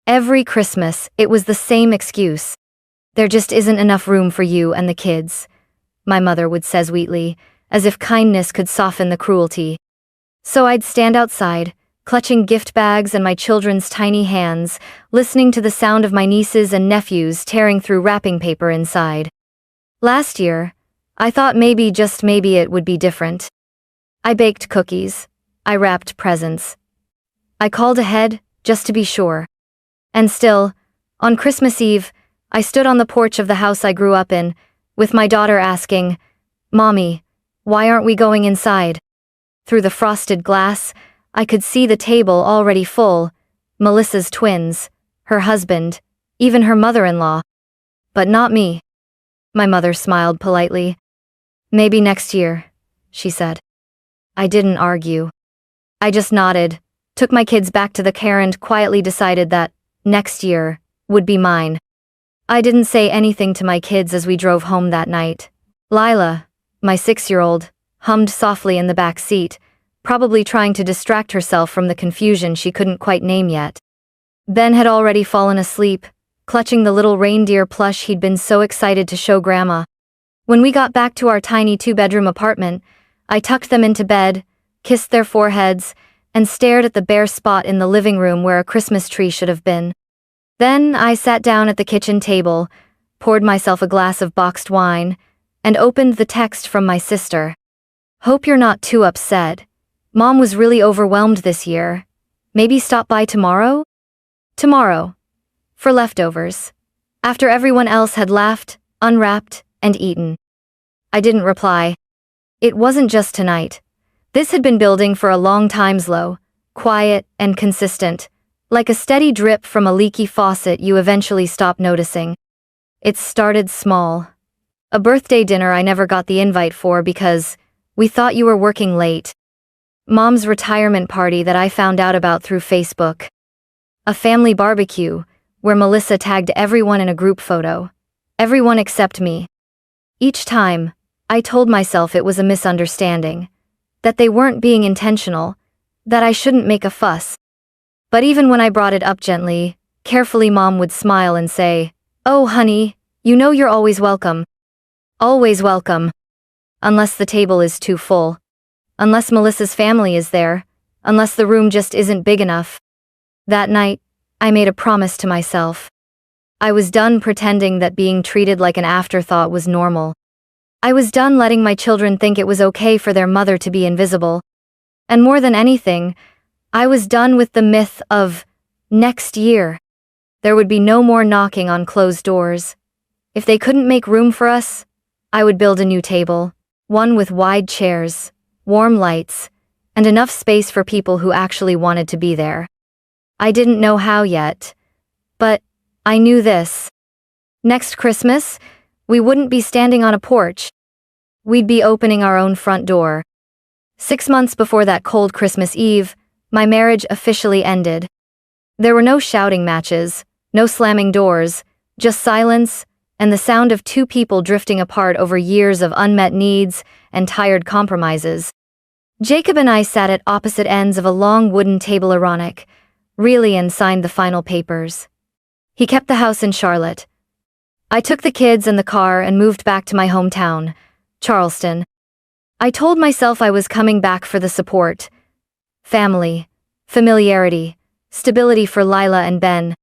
Every Christmas, it was the same excuse. There just isn't enough room for you and the kids, my mother would say sweetly, as if kindness could soften the cruelty. So I'd stand outside, clutching gift bags and my children's tiny hands, listening to the sound of my nieces and nephews tearing through wrapping paper inside. Last year, I thought maybe, just maybe, it would be different. I baked cookies. I wrapped presents. I called ahead, just to be sure. And still, on Christmas Eve, I stood on the porch of the house I grew up in, with my daughter asking, "Mommy, why aren't we going inside?" Through the frosted glass, I could see the table already full, Melissa's twins, her husband, even her mother-in-law. But not me. My mother smiled politely. "Maybe next year," she said. I didn't argue. I just nodded, took my kids back to the car and quietly decided that next year would be mine. I didn't say anything to my kids as we drove home that night. Lila, my 6-year-old, hummed softly in the back seat, probably trying to distract herself from the confusion she couldn't quite name yet. Ben had already fallen asleep, clutching the little reindeer plush he'd been so excited to show Grandma. When we got back to our tiny 2-bedroom apartment, I tucked them into bed, kissed their foreheads, and stared at the bare spot in the living room where a Christmas tree should have been. Then I sat down at the kitchen table, poured myself a glass of boxed wine, and opened the text from my sister. "Hope you're not too upset. Mom was really overwhelmed this year. Maybe stop by tomorrow?" Tomorrow. For leftovers. After everyone else had laughed, unwrapped, and eaten. I didn't reply. It wasn't just tonight. This had been building for a long time, slow, quiet, and consistent, like a steady drip from a leaky faucet you eventually stop noticing. It started small. A birthday dinner I never got the invite for because we thought you were working late. Mom's retirement party that I found out about through Facebook. A family barbecue, where Melissa tagged everyone in a group photo. Everyone except me. Each time, I told myself it was a misunderstanding. That they weren't being intentional. That I shouldn't make a fuss. But even when I brought it up gently, carefully, Mom would smile and say, "Oh honey, you know you're always welcome. Always welcome. Unless the table is too full. Unless Melissa's family is there. Unless the room just isn't big enough." That night, I made a promise to myself. I was done pretending that being treated like an afterthought was normal. I was done letting my children think it was okay for their mother to be invisible. And more than anything, I was done with the myth of next year. There would be no more knocking on closed doors. If they couldn't make room for us, I would build a new table, one with wide chairs, warm lights, and enough space for people who actually wanted to be there. I didn't know how yet, but I knew this. Next Christmas, we wouldn't be standing on a porch. We'd be opening our own front door. 6 months before that cold Christmas Eve, my marriage officially ended. There were no shouting matches, no slamming doors, just silence and the sound of 2 people drifting apart over years of unmet needs and tired compromises. Jacob and I sat at opposite ends of a long wooden table, ironic, really, and signed the final papers. He kept the house in Charlotte. I took the kids and the car and moved back to my hometown, Charleston. I told myself I was coming back for the support. Family, familiarity, stability for Lila and Ben.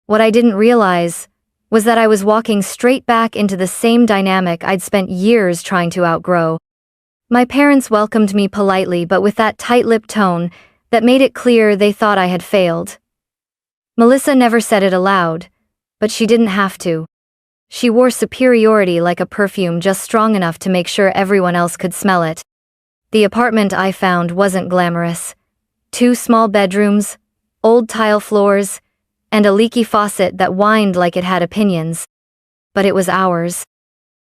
What I didn't realize was that I was walking straight back into the same dynamic I'd spent years trying to outgrow. My parents welcomed me politely, but with that tight-lipped tone that made it clear they thought I had failed. Melissa never said it aloud, but she didn't have to. She wore superiority like a perfume, just strong enough to make sure everyone else could smell it. The apartment I found wasn't glamorous. 2 small bedrooms, old tile floors, and a leaky faucet that whined like it had opinions. But it was ours.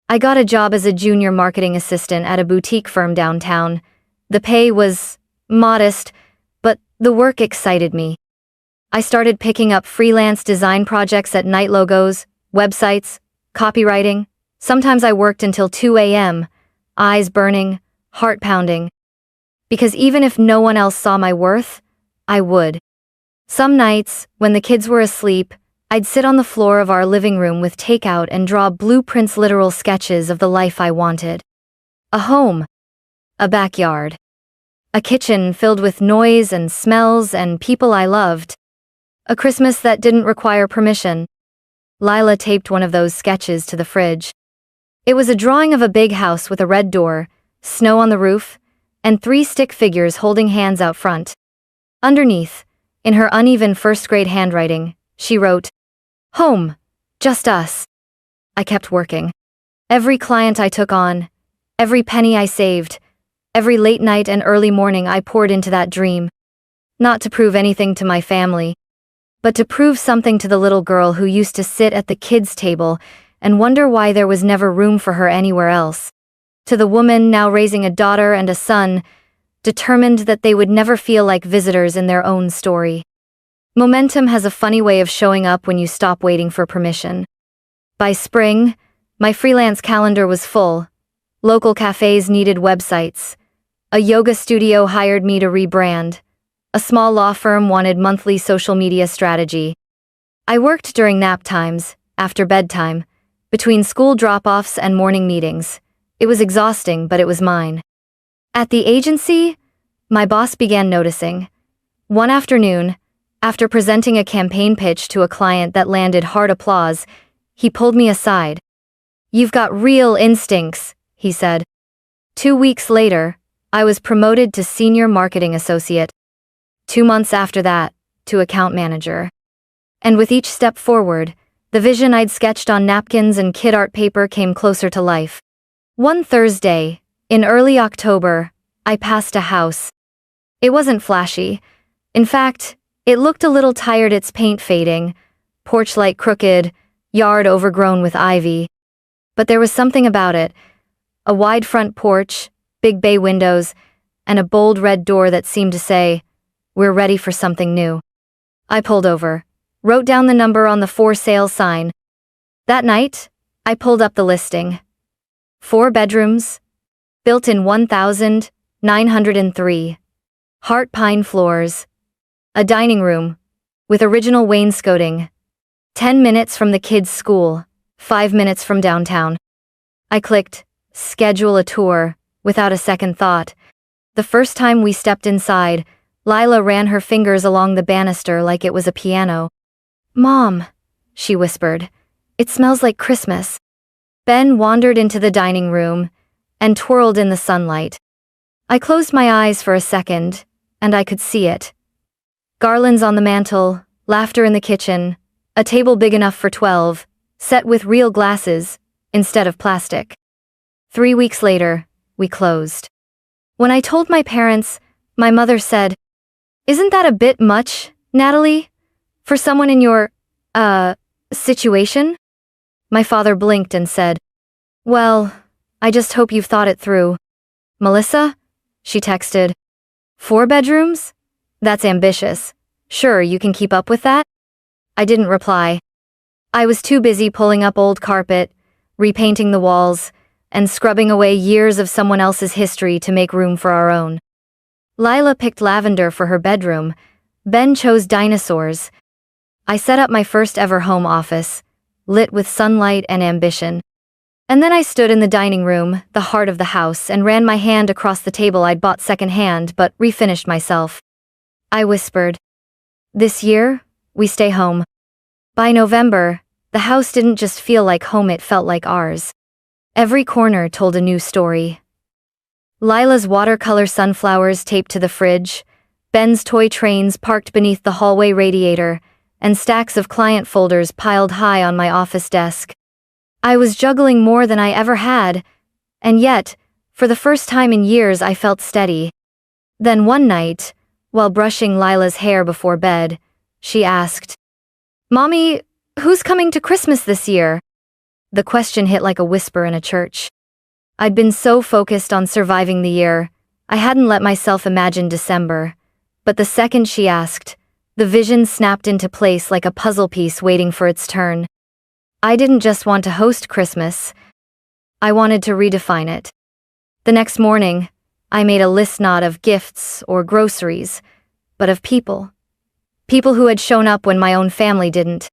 I got a job as a junior marketing assistant at a boutique firm downtown. The pay was modest, but the work excited me. I started picking up freelance design projects at night, logos, websites, copywriting. Sometimes I worked until 2 a.m., eyes burning, heart pounding. Because even if no one else saw my worth, I would. Some nights, when the kids were asleep, I'd sit on the floor of our living room with takeout and draw blueprints, literal sketches of the life I wanted. A home. A backyard. A kitchen filled with noise and smells and people I loved. A Christmas that didn't require permission. Lila taped one of those sketches to the fridge. It was a drawing of a big house with a red door, snow on the roof, and 3 stick figures holding hands out front. Underneath, in her uneven first-grade handwriting, she wrote, "Home. Just us." I kept working. Every client I took on, every penny I saved, every late night and early morning I poured into that dream. Not to prove anything to my family, but to prove something to the little girl who used to sit at the kids' table and wonder why there was never room for her anywhere else. To the woman now raising a daughter and a son, determined that they would never feel like visitors in their own story. Momentum has a funny way of showing up when you stop waiting for permission. By spring, my freelance calendar was full. Local cafes needed websites. A yoga studio hired me to rebrand. A small law firm wanted monthly social media strategy. I worked during nap times, after bedtime, between school drop-offs and morning meetings. It was exhausting, but it was mine. At the agency, my boss began noticing. One afternoon, after presenting a campaign pitch to a client that landed hard applause, he pulled me aside. "You've got real instincts," he said. 2 weeks later, I was promoted to senior marketing associate. 2 months after that, to account manager. And with each step forward, the vision I'd sketched on napkins and kid art paper came closer to life. One Thursday, in early October, I passed a house. It wasn't flashy. In fact, it looked a little tired, its paint fading, porch light crooked, yard overgrown with ivy. But there was something about it. A wide front porch, big bay windows, and a bold red door that seemed to say, "We're ready for something new." I pulled over, wrote down the number on the for sale sign. That night, I pulled up the listing. 4 bedrooms, built in 1903. Heart pine floors. A dining room, with original wainscoting. 10 minutes from the kids' school, 5 minutes from downtown. I clicked, schedule a tour, without a second thought. The first time we stepped inside, Lila ran her fingers along the banister like it was a piano. "Mom," she whispered, "it smells like Christmas." Ben wandered into the dining room and twirled in the sunlight. I closed my eyes for a second, and I could see it. Garlands on the mantel, laughter in the kitchen, a table big enough for 12, set with real glasses, instead of plastic. 3 weeks later, we closed. When I told my parents, my mother said, "Isn't that a bit much, Natalie? For someone in your, situation?" My father blinked and said, "Well, I just hope you've thought it through." "Melissa?" she texted. 4 bedrooms? That's ambitious. Sure, you can keep up with that?" I didn't reply. I was too busy pulling up old carpet, repainting the walls, and scrubbing away years of someone else's history to make room for our own. Lila picked lavender for her bedroom. Ben chose dinosaurs. I set up my first ever home office, lit with sunlight and ambition. And then I stood in the dining room, the heart of the house, and ran my hand across the table I'd bought secondhand but refinished myself. I whispered, "This year, we stay home." By November, the house didn't just feel like home, it felt like ours. Every corner told a new story. Lila's watercolor sunflowers taped to the fridge, Ben's toy trains parked beneath the hallway radiator, and stacks of client folders piled high on my office desk. I was juggling more than I ever had, and yet, for the first time in years, I felt steady. Then one night, while brushing Lila's hair before bed, she asked, "Mommy, who's coming to Christmas this year?" The question hit like a whisper in a church. I'd been so focused on surviving the year, I hadn't let myself imagine December. But the second she asked, the vision snapped into place like a puzzle piece waiting for its turn. I didn't just want to host Christmas. I wanted to redefine it. The next morning, I made a list not of gifts or groceries, but of people. People who had shown up when my own family didn't.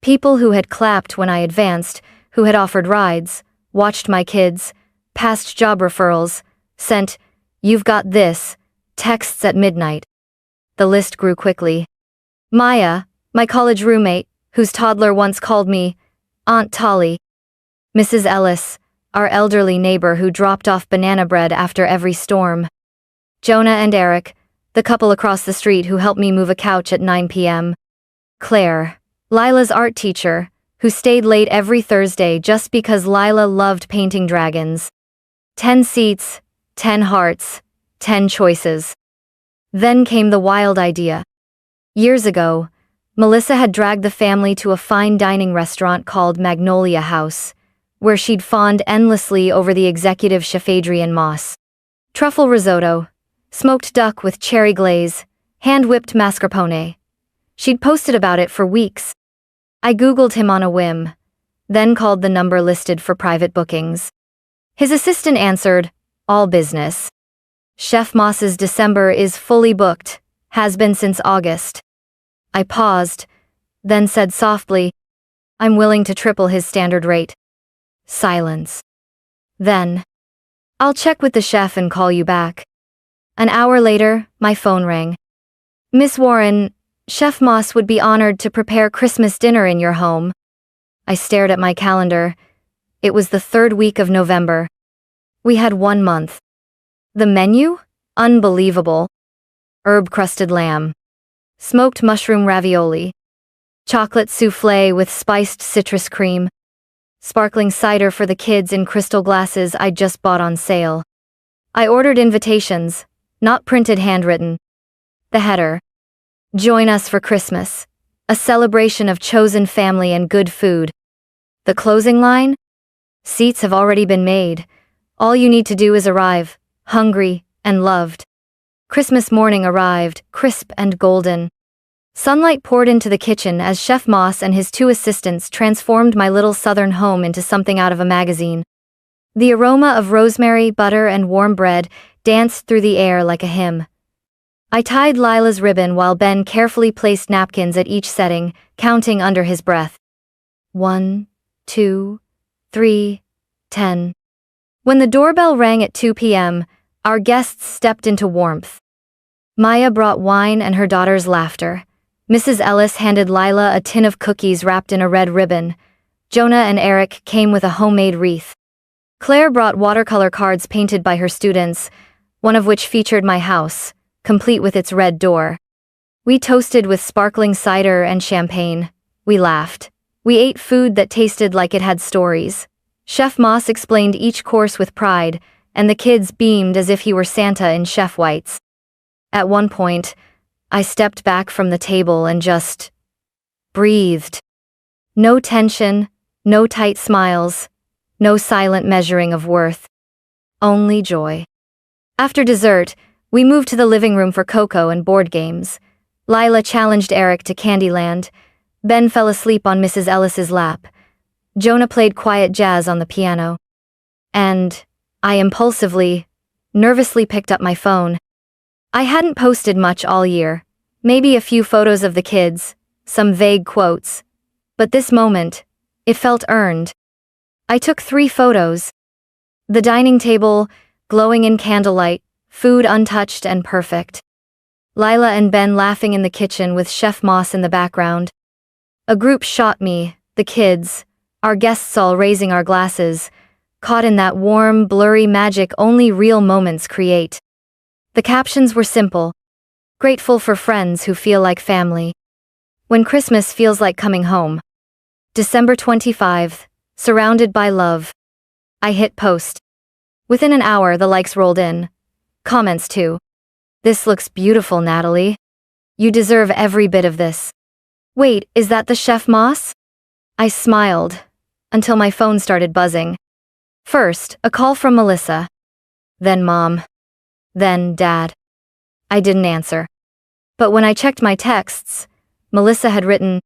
People who had clapped when I advanced, who had offered rides, watched my kids, passed job referrals, sent, "You've got this," texts at midnight. The list grew quickly. Maya, my college roommate, whose toddler once called me Aunt Tolly. Mrs. Ellis, our elderly neighbor who dropped off banana bread after every storm. Jonah and Eric, the couple across the street who helped me move a couch at 9 p.m. Claire, Lila's art teacher, who stayed late every Thursday just because Lila loved painting dragons. 10 seats, 10 hearts, 10 choices. Then came the wild idea. Years ago, Melissa had dragged the family to a fine dining restaurant called Magnolia House, where she'd fawned endlessly over the executive chef Adrian Moss. Truffle risotto, smoked duck with cherry glaze, hand-whipped mascarpone. She'd posted about it for weeks. I Googled him on a whim, then called the number listed for private bookings. His assistant answered, "All business. Chef Moss's December is fully booked, has been since August." I paused, then said softly, "I'm willing to triple his standard rate." Silence. Then, "I'll check with the chef and call you back." An hour later, my phone rang. "Miss Warren, Chef Moss would be honored to prepare Christmas dinner in your home." I stared at my calendar. It was the third week of November. We had 1 month. The menu? Unbelievable. Herb-crusted lamb. Smoked mushroom ravioli. Chocolate soufflé with spiced citrus cream. Sparkling cider for the kids in crystal glasses I'd just bought on sale. I ordered invitations, not printed handwritten. The header. "Join us for Christmas. A celebration of chosen family and good food." The closing line? "Seats have already been made. All you need to do is arrive, hungry and loved." Christmas morning arrived, crisp and golden. Sunlight poured into the kitchen as Chef Moss and his 2 assistants transformed my little southern home into something out of a magazine. The aroma of rosemary, butter, and warm bread danced through the air like a hymn. I tied Lila's ribbon while Ben carefully placed napkins at each setting, counting under his breath. 1, 2, 3, 10. When the doorbell rang at 2 p.m., our guests stepped into warmth. Maya brought wine and her daughter's laughter. Mrs. Ellis handed Lila a tin of cookies wrapped in a red ribbon. Jonah and Eric came with a homemade wreath. Claire brought watercolor cards painted by her students, one of which featured my house, complete with its red door. We toasted with sparkling cider and champagne. We laughed. We ate food that tasted like it had stories. Chef Moss explained each course with pride, and the kids beamed as if he were Santa in chef whites. At one point, I stepped back from the table and just breathed. No tension, no tight smiles, no silent measuring of worth. Only joy. After dessert, we moved to the living room for cocoa and board games. Lila challenged Eric to Candyland. Ben fell asleep on Mrs. Ellis's lap. Jonah played quiet jazz on the piano. And I impulsively, nervously picked up my phone. I hadn't posted much all year. Maybe a few photos of the kids, some vague quotes. But this moment, it felt earned. I took 3 photos. The dining table, glowing in candlelight, food untouched and perfect. Lila and Ben laughing in the kitchen with Chef Moss in the background. A group shot me, the kids, our guests all raising our glasses, caught in that warm, blurry magic only real moments create. The captions were simple. Grateful for friends who feel like family. When Christmas feels like coming home. December 25th, surrounded by love. I hit post. Within an hour, the likes rolled in. Comments too. "This looks beautiful, Natalie. You deserve every bit of this." "Wait, is that the Chef Moss?" I smiled, until my phone started buzzing. First, a call from Melissa. Then Mom. Then Dad. I didn't answer. But when I checked my texts, Melissa had written,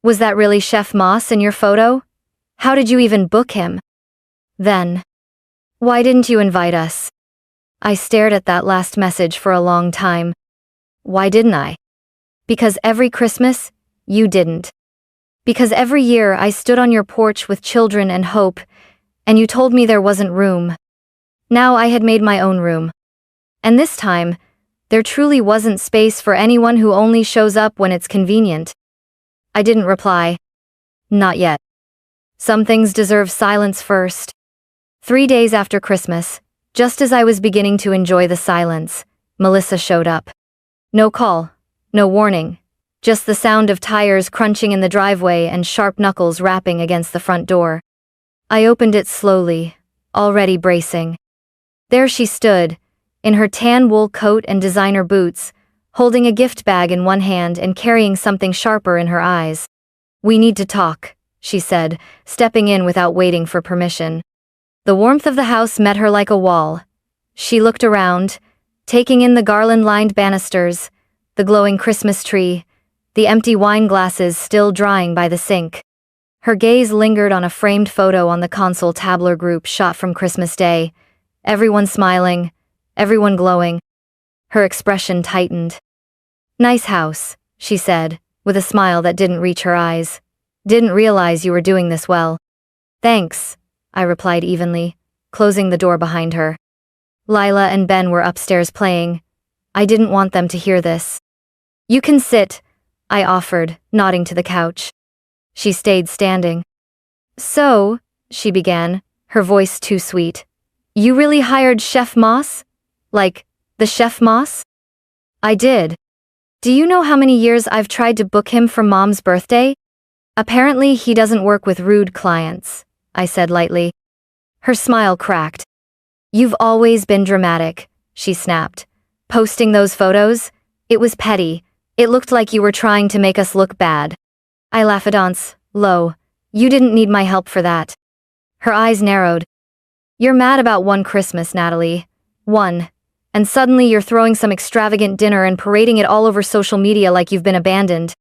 "Was that really Chef Moss in your photo? How did you even book him?" Then, "Why didn't you invite us?" I stared at that last message for a long time. Why didn't I? Because every Christmas, you didn't. Because every year I stood on your porch with children and hope, and you told me there wasn't room. Now I had made my own room. And this time, there truly wasn't space for anyone who only shows up when it's convenient. I didn't reply. Not yet. Some things deserve silence first. 3 days after Christmas, just as I was beginning to enjoy the silence, Melissa showed up. No call, no warning, just the sound of tires crunching in the driveway and sharp knuckles rapping against the front door. I opened it slowly, already bracing. There she stood, in her tan wool coat and designer boots, holding a gift bag in one hand and carrying something sharper in her eyes. "We need to talk," she said, stepping in without waiting for permission. The warmth of the house met her like a wall. She looked around, taking in the garland-lined banisters, the glowing Christmas tree, the empty wine glasses still drying by the sink. Her gaze lingered on a framed photo on the console tabler group shot from Christmas Day. Everyone smiling, everyone glowing. Her expression tightened. "Nice house," she said, with a smile that didn't reach her eyes. "Didn't realize you were doing this well." "Thanks," I replied evenly, closing the door behind her. Lila and Ben were upstairs playing. I didn't want them to hear this. "You can sit," I offered, nodding to the couch. She stayed standing. "So," she began, her voice too sweet, "you really hired Chef Moss? Like, the Chef Moss?" "I did. Do you know how many years I've tried to book him for Mom's birthday? Apparently he doesn't work with rude clients," I said lightly. Her smile cracked. "You've always been dramatic," she snapped. "Posting those photos? It was petty. It looked like you were trying to make us look bad." I laughed, low. "You didn't need my help for that." Her eyes narrowed. "You're mad about one Christmas, Natalie. One. And suddenly you're throwing some extravagant dinner and parading it all over social media like you've been abandoned."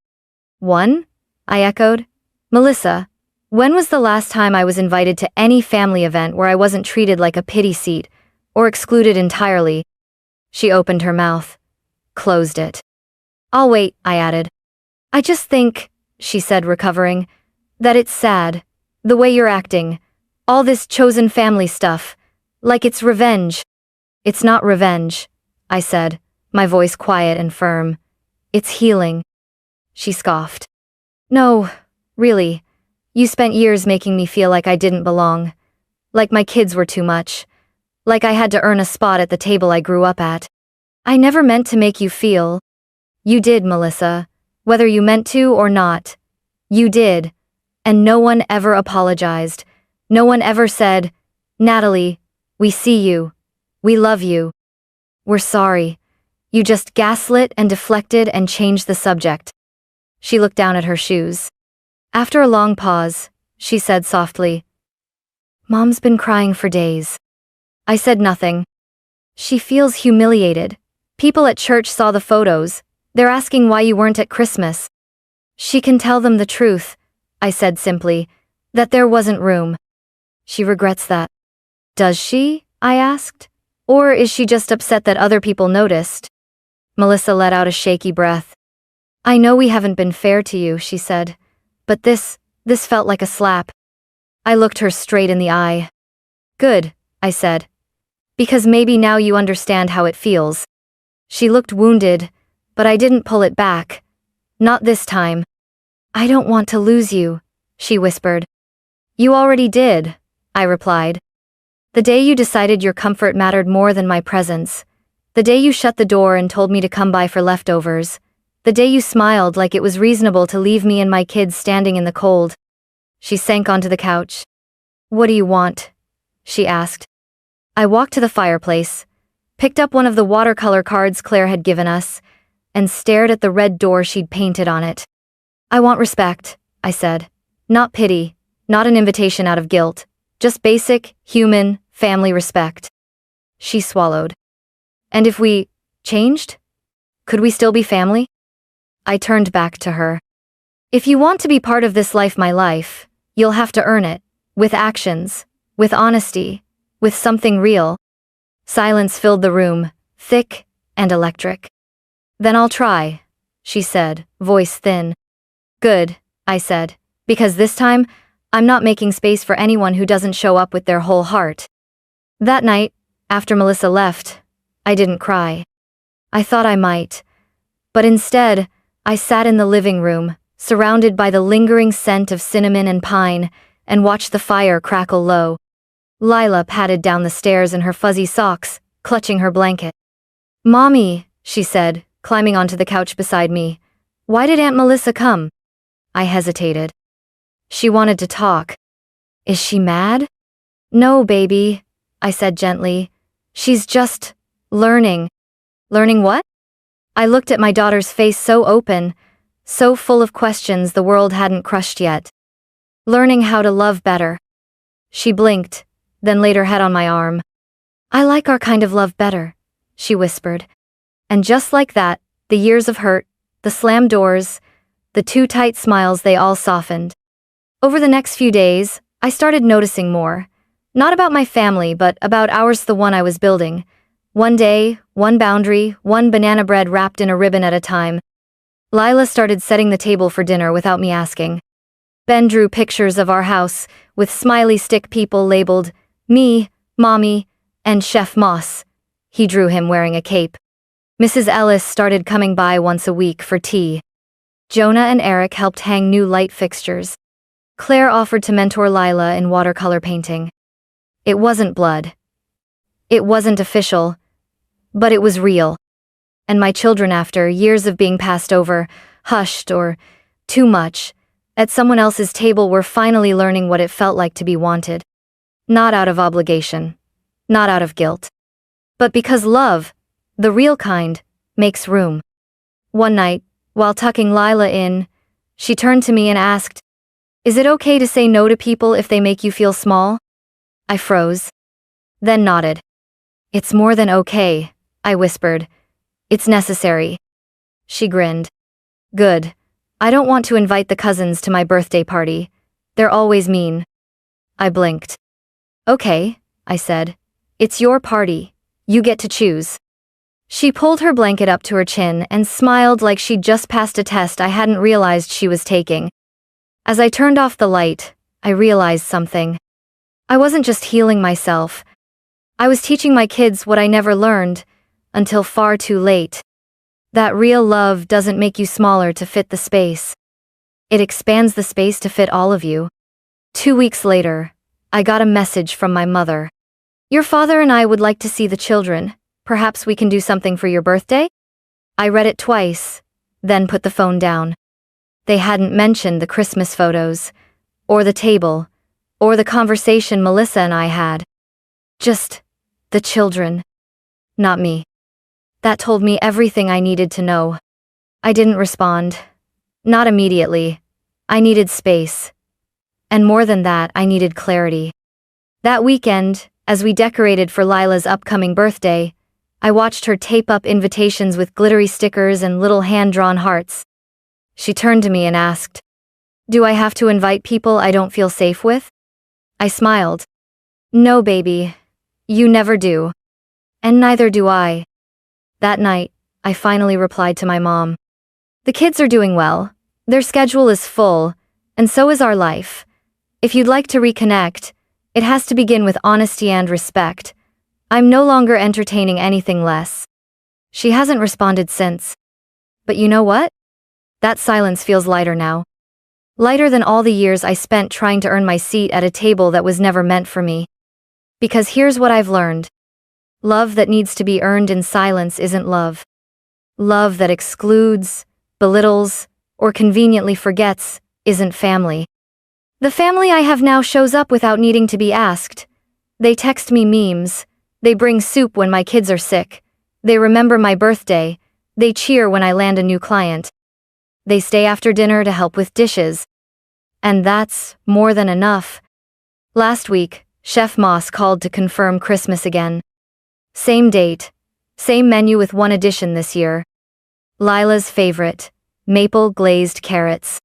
"One?" I echoed. "Melissa, when was the last time I was invited to any family event where I wasn't treated like a pity seat, or excluded entirely?" She opened her mouth. Closed it. "I'll wait," I added. "I just think," she said, recovering, "that it's sad. The way you're acting. All this chosen family stuff. Like it's revenge." "It's not revenge," I said, my voice quiet and firm. "It's healing." She scoffed. "No, really. You spent years making me feel like I didn't belong. Like my kids were too much. Like I had to earn a spot at the table I grew up at. I never meant to make you feel." "You did, Melissa. Whether you meant to or not. You did. And no one ever apologized. No one ever said, 'Natalie, we see you. We love you. We're sorry.' You just gaslit and deflected and changed the subject." She looked down at her shoes. After a long pause, she said softly, "Mom's been crying for days." I said nothing. "She feels humiliated. People at church saw the photos. They're asking why you weren't at Christmas." "She can tell them the truth," I said simply, "that there wasn't room." "She regrets that." "Does she?" I asked. "Or is she just upset that other people noticed?" Melissa let out a shaky breath. "I know we haven't been fair to you," she said, "but this felt like a slap." I looked her straight in the eye. "Good," I said. "Because maybe now you understand how it feels." She looked wounded, but I didn't pull it back. Not this time. "I don't want to lose you," she whispered. "You already did," I replied. "The day you decided your comfort mattered more than my presence. The day you shut the door and told me to come by for leftovers. The day you smiled like it was reasonable to leave me and my kids standing in the cold." She sank onto the couch. "What do you want?" she asked. I walked to the fireplace, picked up one of the watercolor cards Claire had given us, and stared at the red door she'd painted on it. "I want respect," I said. "Not pity, not an invitation out of guilt. Just basic, human, family respect." She swallowed. "And if we changed? Could we still be family?" I turned back to her. "If you want to be part of this life, my life, you'll have to earn it. With actions, with honesty, with something real." Silence filled the room, thick and electric. "Then I'll try," she said, voice thin. Good, I said, because this time, I'm not making space for anyone who doesn't show up with their whole heart. That night, after Melissa left, I didn't cry. I thought I might. But instead, I sat in the living room, surrounded by the lingering scent of cinnamon and pine, and watched the fire crackle low. Lila padded down the stairs in her fuzzy socks, clutching her blanket. "Mommy," she said, climbing onto the couch beside me. "Why did Aunt Melissa come?" I hesitated. She wanted to talk. Is she mad? "No, baby," I said gently. "She's just learning." Learning what? I looked at my daughter's face so open, so full of questions the world hadn't crushed yet. Learning how to love better. She blinked, then laid her head on my arm. "I like our kind of love better," she whispered. And just like that, the years of hurt, the slammed doors, the too tight smiles, they all softened. Over the next few days, I started noticing more. Not about my family, but about ours, the one I was building. One day, one boundary, one banana bread wrapped in a ribbon at a time. Lila started setting the table for dinner without me asking. Ben drew pictures of our house, with smiley stick people labeled me, Mommy, and Chef Moss. He drew him wearing a cape. Mrs. Ellis started coming by once a week for tea. Jonah and Eric helped hang new light fixtures. Claire offered to mentor Lila in watercolor painting. It wasn't blood. It wasn't official, but it was real. And my children, after years of being passed over, hushed, or too much, at someone else's table, were finally learning what it felt like to be wanted. Not out of obligation, not out of guilt, but because love, the real kind, makes room. One night, while tucking Lila in, she turned to me and asked, "Is it okay to say no to people if they make you feel small?" I froze, then nodded. "It's more than okay," I whispered. "It's necessary." She grinned. "Good. I don't want to invite the cousins to my birthday party. They're always mean." I blinked. "Okay," I said. "It's your party. You get to choose." She pulled her blanket up to her chin and smiled like she'd just passed a test I hadn't realized she was taking. As I turned off the light, I realized something. I wasn't just healing myself. I was teaching my kids what I never learned, until far too late. That real love doesn't make you smaller to fit the space. It expands the space to fit all of you. 2 weeks later, I got a message from my mother. "Your father and I would like to see the children. Perhaps we can do something for your birthday?" I read it twice, then put the phone down. They hadn't mentioned the Christmas photos, or the table, or the conversation Melissa and I had. Just the children. Not me. That told me everything I needed to know. I didn't respond. Not immediately. I needed space. And more than that, I needed clarity. That weekend, as we decorated for Lila's upcoming birthday, I watched her tape up invitations with glittery stickers and little hand-drawn hearts. She turned to me and asked, "Do I have to invite people I don't feel safe with?" I smiled. "No, baby. You never do. And neither do I." That night, I finally replied to my mom. "The kids are doing well. Their schedule is full, and so is our life. If you'd like to reconnect, it has to begin with honesty and respect. I'm no longer entertaining anything less." She hasn't responded since. But you know what? That silence feels lighter now. Lighter than all the years I spent trying to earn my seat at a table that was never meant for me. Because here's what I've learned. Love that needs to be earned in silence isn't love. Love that excludes, belittles, or conveniently forgets isn't family. The family I have now shows up without needing to be asked. They text me memes. They bring soup when my kids are sick. They remember my birthday. They cheer when I land a new client. They stay after dinner to help with dishes. And that's more than enough. Last week, Chef Moss called to confirm Christmas again. Same date, same menu with one addition this year. Lila's favorite, maple glazed carrots.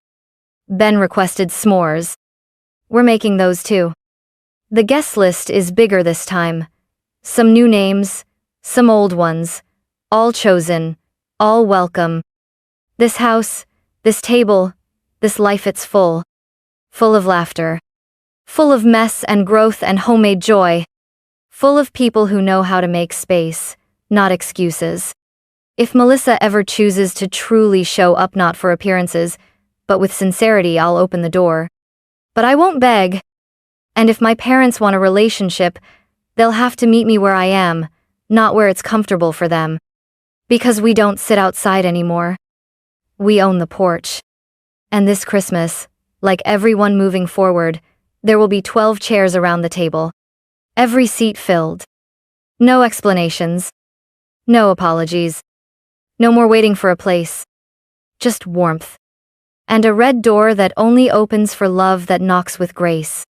Ben requested s'mores. We're making those too. The guest list is bigger this time. Some new names, some old ones, all chosen, all welcome. This house, this table, this life, it's full. Full of laughter. Full of mess and growth and homemade joy. Full of people who know how to make space, not excuses. If Melissa ever chooses to truly show up, not for appearances, but with sincerity, I'll open the door. But I won't beg. And if my parents want a relationship, they'll have to meet me where I am, not where it's comfortable for them. Because we don't sit outside anymore. We own the porch. And this Christmas, like everyone moving forward, there will be 12 chairs around the table. Every seat filled. No explanations. No apologies. No more waiting for a place. Just warmth. And a red door that only opens for love that knocks with grace.